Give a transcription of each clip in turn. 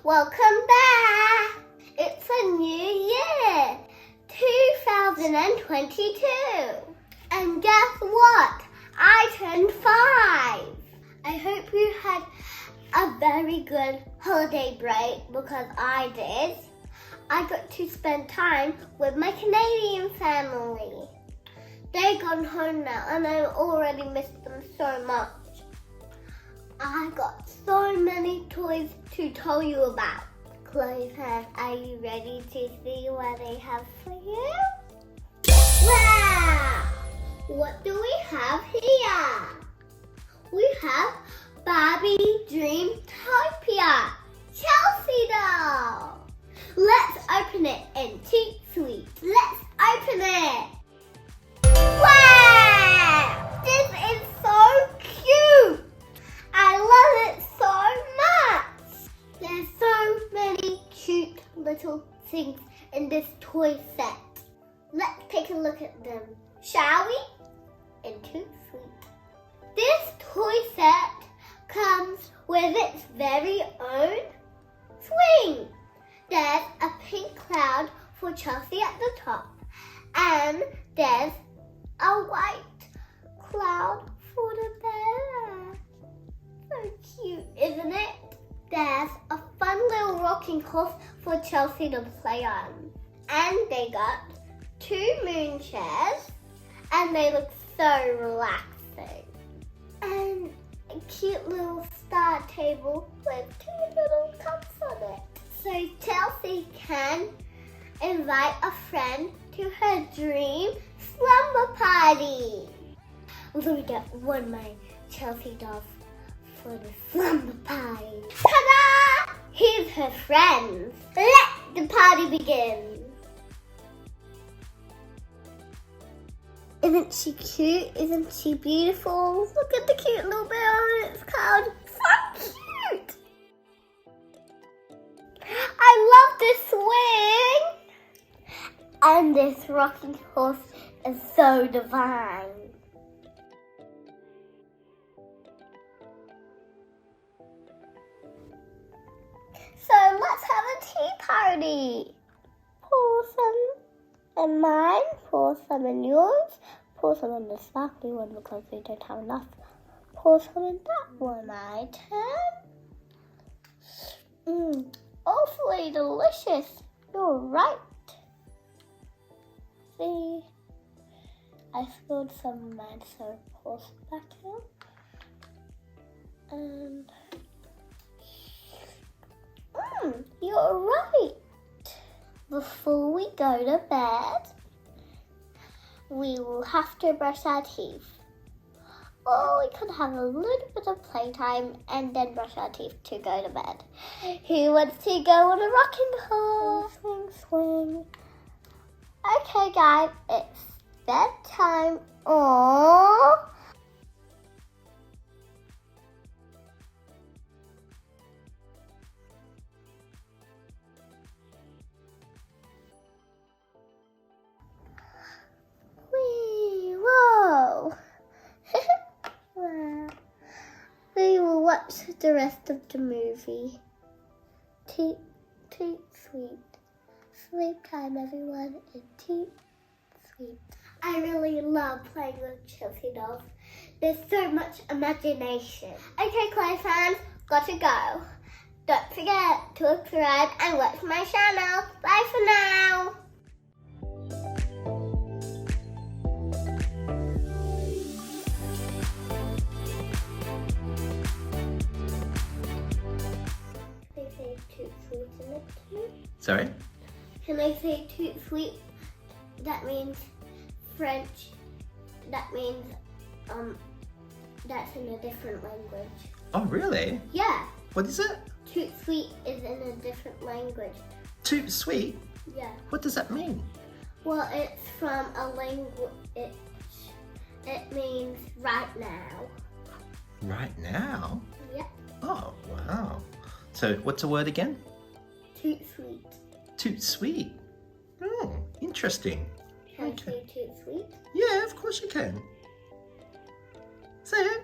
Welcome back! It's a new year, 2022. And guess what? I turned 5. I hope you had a very good holiday break because I did. I got to spend time with my Canadian family. They're gone home now and I already missed them so much. I got so many toys to tell you about. Chloe says, are you ready to see what they have for you? Wow! What do we have here? We have Barbie Dreamtopia Chelsea doll. Let's open it in Toot Sweet. Let's open it. Wow! This is so cute. I love it so much. There's so many cute little things in this toy set. Let's take a look at them, shall we? In Toot Sweet. This toy set comes with its very own swing. There's a pink cloud for Chelsea at the top, and there's a white cloud for the bear. So cute, isn't it? There's a fun little rocking horse for Chelsea to play on. And they got 2 moon chairs, and they look so relaxing. And a cute little star table with 2 little cups on it. So Chelsea can invite a friend to her dream slumber party. Let me get one of my Chelsea dolls for the slumber party. Ta-da! Here's her friends. Let the party begin. Isn't she cute? Isn't she beautiful? Look at the cute little bear on its cloud. So cute! I love this swing! And this rocking horse is so divine. So let's have a tea party. Pour some in mine, pour some in yours, pour some in the sparkly one because we don't have enough. Pour some in that one, my turn. Awfully delicious. You're right. See, I spilled some of mine, so pour some back in. And you're right. Before we go to bed, we will have to brush our teeth. Or we could have a little bit of playtime and then brush our teeth to go to bed. Who wants to go on a rocking horse? Swing, swing. Okay, guys, it's bedtime. Aww. We will watch the rest of the movie. Toot, toot, sweet. Sleep time, everyone, and toot, sweet. I really love playing with Chelsea dolls. There's so much imagination. Okay, Chloe fans, gotta go. Don't forget to subscribe and watch my channel. Bye for now. Sorry? Can I say toot sweet? That means French. That means that's in a different language. Oh, really? Yeah. What is it? Toot sweet is in a different language. Toot sweet? Yeah. What does that mean? Well, it's from a language. It means right now. Right now? Yep. Oh, wow. So what's the word again? Toot sweet. Toot sweet. Oh, interesting. Can I say toot sweet? Yeah, of course you can. Say it.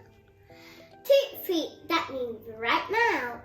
Toot sweet, that means right now.